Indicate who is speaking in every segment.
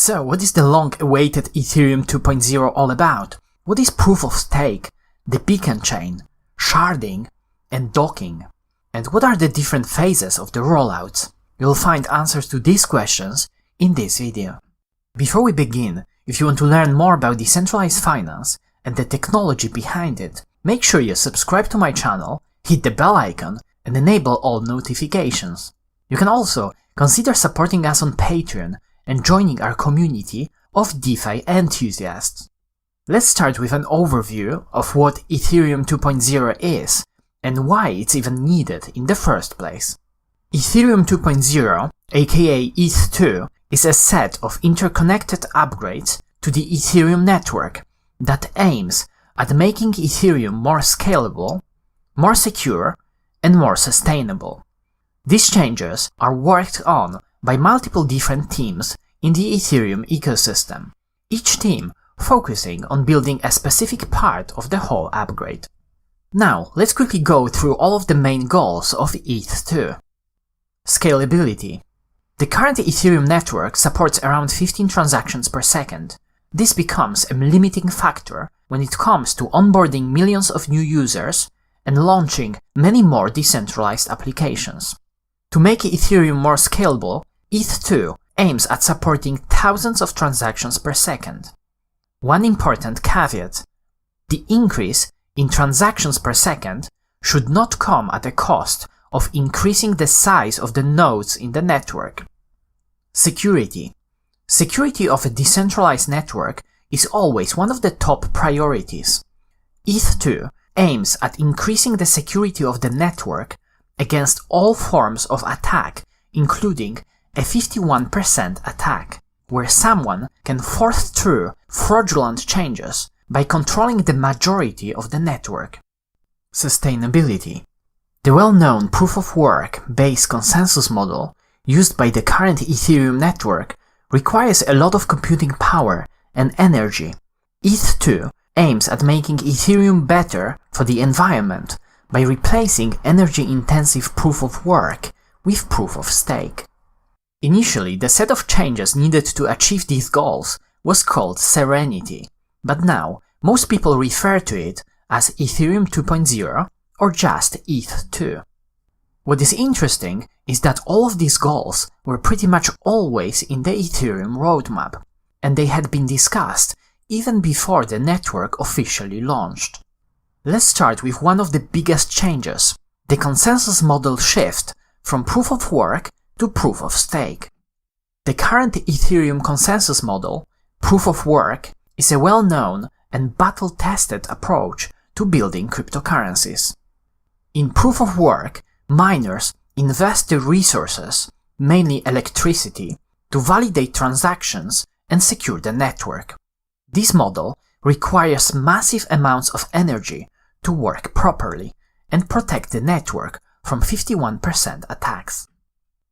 Speaker 1: So, what is the long-awaited Ethereum 2.0 all about? What is proof of stake, the beacon chain, sharding, and docking? And what are the different phases of the rollouts? You'll find answers to these questions in this video. Before we begin, if you want to learn more about decentralized finance and the technology behind it, make sure you subscribe to my channel, hit the bell icon, and enable all notifications. You can also consider supporting us on Patreon and joining our community of DeFi enthusiasts. Let's start with an overview of what Ethereum 2.0 is and why it's even needed in the first place. Ethereum 2.0, aka ETH2, is a set of interconnected upgrades to the Ethereum network that aims at making Ethereum more scalable, more secure, and more sustainable. These changes are worked on by multiple different teams in the Ethereum ecosystem, each team focusing on building a specific part of the whole upgrade. Now, let's quickly go through all of the main goals of ETH2. Scalability. The current Ethereum network supports around 15 transactions per second. This becomes a limiting factor when it comes to onboarding millions of new users and launching many more decentralized applications. To make Ethereum more scalable, ETH2 aims at supporting thousands of transactions per second. One important caveat: the increase in transactions per second should not come at the cost of increasing the size of the nodes in the network. Security. Security of a decentralized network is always one of the top priorities. ETH2 aims at increasing the security of the network against all forms of attack, including a 51% attack, where someone can force through fraudulent changes by controlling the majority of the network. Sustainability. The well-known proof-of-work-based consensus model used by the current Ethereum network requires a lot of computing power and energy. ETH2 aims at making Ethereum better for the environment by replacing energy-intensive proof-of-work with proof-of-stake. Initially, the set of changes needed to achieve these goals was called Serenity, but now most people refer to it as Ethereum 2.0 or just ETH2. What is interesting is that all of these goals were pretty much always in the Ethereum roadmap, and they had been discussed even before the network officially launched. Let's start with one of the biggest changes, the consensus model shift from proof-of-work to proof-of-stake. The current Ethereum consensus model, proof-of-work, is a well-known and battle-tested approach to building cryptocurrencies. In proof-of-work, miners invest their resources, mainly electricity, to validate transactions and secure the network. This model requires massive amounts of energy to work properly and protect the network from 51% attacks.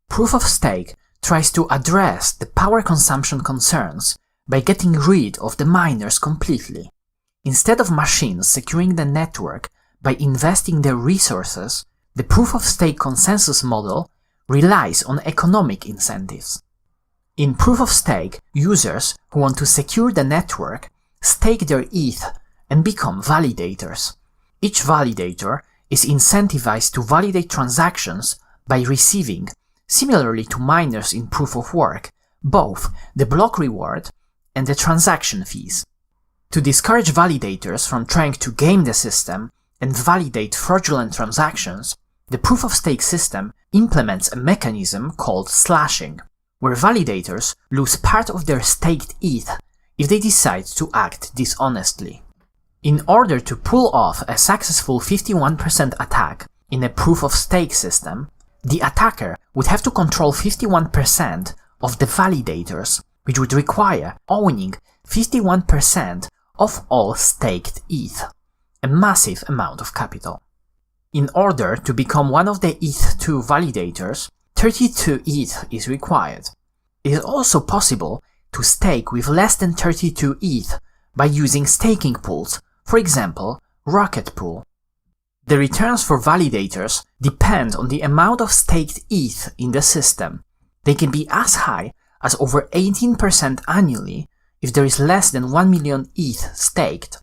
Speaker 1: Proof-of-stake tries to address the power consumption concerns by getting rid of the miners completely. Instead of machines securing the network by investing their resources, the proof-of-stake consensus model relies on economic incentives. In proof-of-stake, users who want to secure the network stake their ETH and become validators. Each validator is incentivized to validate transactions by receiving, similarly to miners in proof-of-work, both the block reward and the transaction fees. To discourage validators from trying to game the system and validate fraudulent transactions, the proof-of-stake system implements a mechanism called slashing, where validators lose part of their staked ETH if they decide to act dishonestly. In order to pull off a successful 51% attack in a proof-of-stake system, the attacker would have to control 51% of the validators, which would require owning 51% of all staked ETH, a massive amount of capital. In order to become one of the ETH2 validators, 32 ETH is required. It is also possible to stake with less than 32 ETH by using staking pools, for example, Rocket Pool. The returns for validators depend on the amount of staked ETH in the system. They can be as high as over 18% annually if there is less than 1 million ETH staked,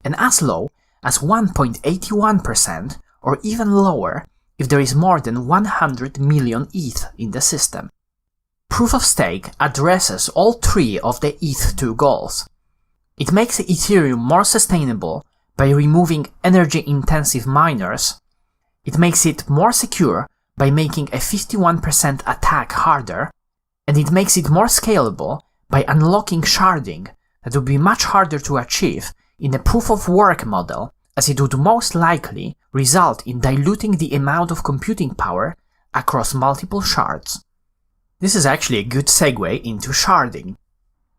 Speaker 1: and as low as 1.81% or even lower if there is more than 100 million ETH in the system. Proof of Stake addresses all three of the ETH2 goals. It makes Ethereum more sustainable by removing energy-intensive miners. It makes it more secure by making a 51% attack harder, and it makes it more scalable by unlocking sharding that would be much harder to achieve in a proof-of-work model, as it would most likely result in diluting the amount of computing power across multiple shards. This is actually a good segue into sharding.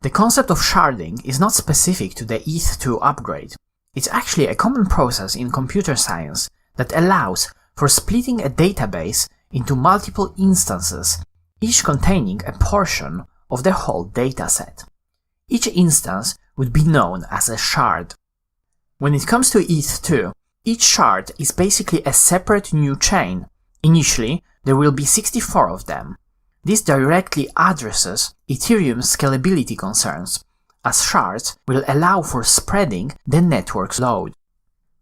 Speaker 1: The concept of sharding is not specific to the ETH2 upgrade. It's actually a common process in computer science that allows for splitting a database into multiple instances, each containing a portion of the whole dataset. Each instance would be known as a shard. When it comes to ETH2, each shard is basically a separate new chain. Initially, there will be 64 of them. This directly addresses Ethereum's scalability concerns, as shards will allow for spreading the network's load.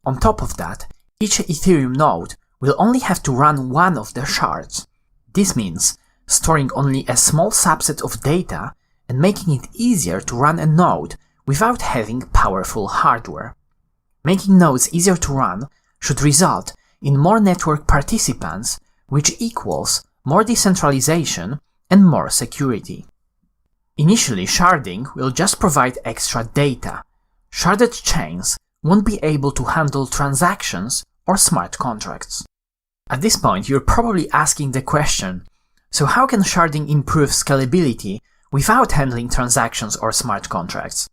Speaker 1: On top of that, each Ethereum node will only have to run one of the shards. This means storing only a small subset of data and making it easier to run a node without having powerful hardware. Making nodes easier to run should result in more network participants, which equals more decentralization and more security. Initially, sharding will just provide extra data. Sharded chains won't be able to handle transactions or smart contracts. At this point, you're probably asking the question, so how can sharding improve scalability without handling transactions or smart contracts?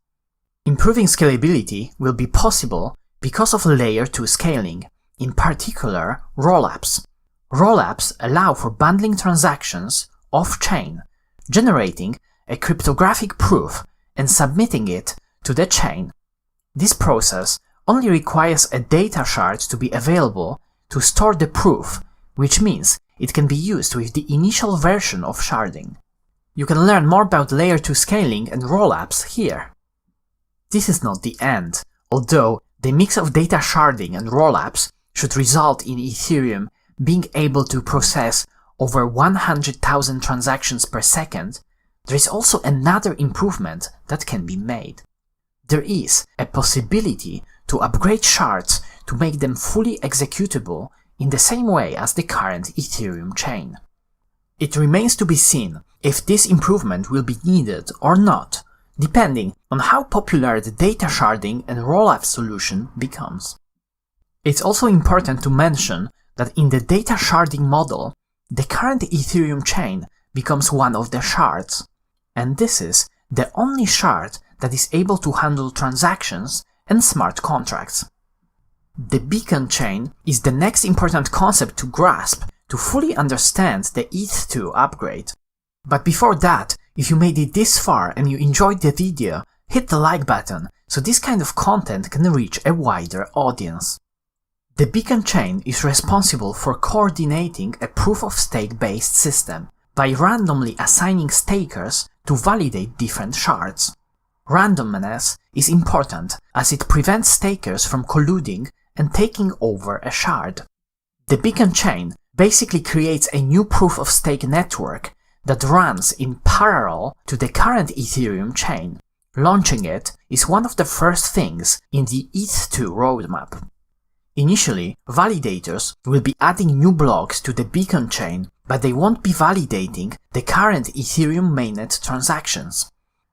Speaker 1: Improving scalability will be possible because of Layer 2 scaling, in particular rollups. Rollups allow for bundling transactions off-chain, generating a cryptographic proof and submitting it to the chain. This process only requires a data shard to be available to store the proof, which means it can be used with the initial version of sharding. You can learn more about Layer 2 scaling and rollups here. This is not the end, although the mix of data sharding and rollups should result in Ethereum being able to process over 100,000 transactions per second. There is also another improvement that can be made. There is a possibility to upgrade shards to make them fully executable in the same way as the current Ethereum chain. It remains to be seen if this improvement will be needed or not, depending on how popular the data sharding and rollup solution becomes. It's also important to mention that in the data sharding model, the current Ethereum chain becomes one of the shards, and this is the only shard that is able to handle transactions and smart contracts. The beacon chain is the next important concept to grasp to fully understand the ETH2 upgrade. But before that, if you made it this far and you enjoyed the video, hit the like button so this kind of content can reach a wider audience. The beacon chain is responsible for coordinating a proof-of-stake based system by randomly assigning stakers to validate different shards. Randomness is important as it prevents stakers from colluding and taking over a shard. The beacon chain basically creates a new proof-of-stake network that runs in parallel to the current Ethereum chain. Launching it is one of the first things in the ETH2 roadmap. Initially, validators will be adding new blocks to the beacon chain, but they won't be validating the current Ethereum mainnet transactions.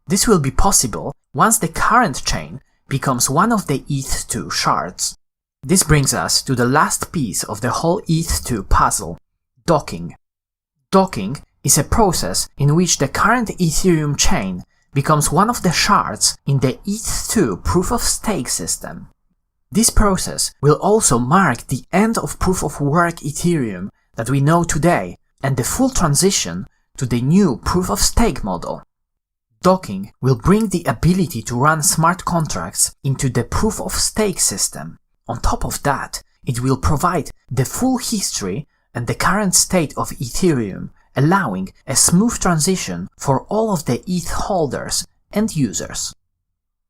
Speaker 1: This will be possible once the current chain becomes one of the ETH2 shards. This brings us to the last piece of the whole ETH2 puzzle, docking. Docking is a process in which the current Ethereum chain becomes one of the shards in the ETH2 proof-of-stake system. This process will also mark the end of proof-of-work Ethereum that we know today and the full transition to the new proof-of-stake model. Docking will bring the ability to run smart contracts into the proof-of-stake system. On top of that, it will provide the full history and the current state of Ethereum allowing a smooth transition for all of the ETH holders and users.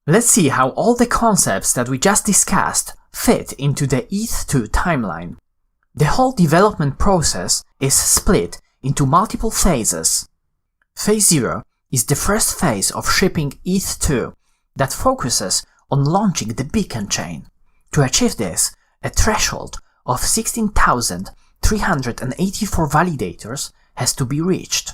Speaker 1: Let's see how all the concepts that we just discussed fit into the ETH2 timeline. The whole development process is split into multiple phases. Phase 0 is the first phase of shipping ETH2 that focuses on launching the beacon chain. To achieve this, a threshold of 16,384 validators has to be reached.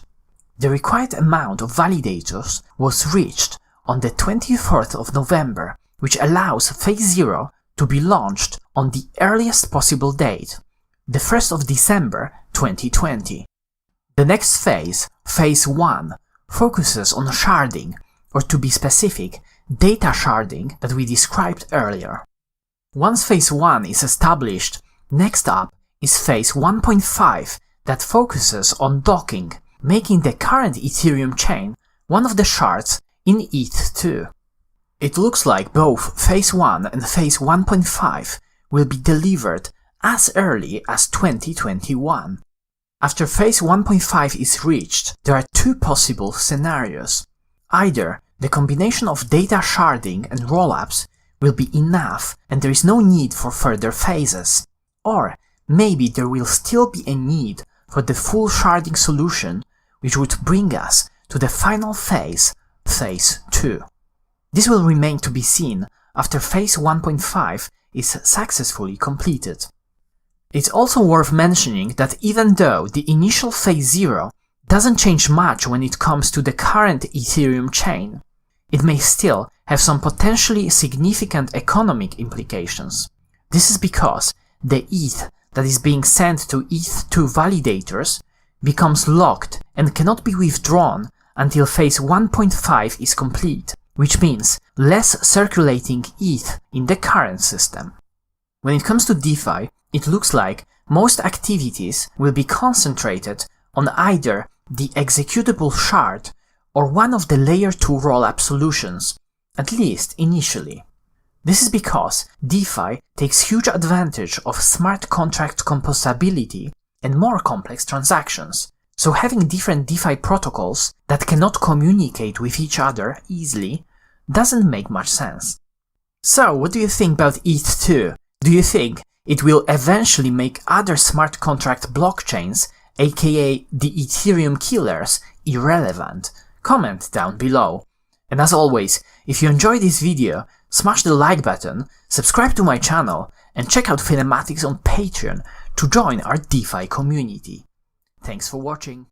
Speaker 1: The required amount of validators was reached on the 24th of November, which allows Phase 0 to be launched on the earliest possible date, the 1st of December 2020. The next phase, Phase 1, focuses on sharding, or to be specific, data sharding that we described earlier. Once Phase 1 is established, next up is Phase 1.5 that focuses on docking, making the current Ethereum chain one of the shards in ETH2. It looks like both Phase 1 and Phase 1.5 will be delivered as early as 2021. After Phase 1.5 is reached, there are two possible scenarios. Either the combination of data sharding and rollups will be enough and there is no need for further phases, or maybe there will still be a need for the full sharding solution, which would bring us to the final phase, Phase 2. This will remain to be seen after Phase 1.5 is successfully completed. It's also worth mentioning that even though the initial Phase 0 doesn't change much when it comes to the current Ethereum chain, it may still have some potentially significant economic implications. This is because the ETH that is being sent to ETH2 validators becomes locked and cannot be withdrawn until Phase 1.5 is complete, which means less circulating ETH in the current system. When it comes to DeFi, it looks like most activities will be concentrated on either the executable shard or one of the Layer 2 rollup solutions, at least initially. This is because DeFi takes huge advantage of smart contract composability and more complex transactions, so having different DeFi protocols that cannot communicate with each other easily doesn't make much sense. So, what do you think about ETH2? Do you think it will eventually make other smart contract blockchains, aka the Ethereum killers, irrelevant? Comment down below. And as always, if you enjoyed this video, smash the like button, subscribe to my channel, and check out Finematics on Patreon to join our DeFi community. Thanks for watching.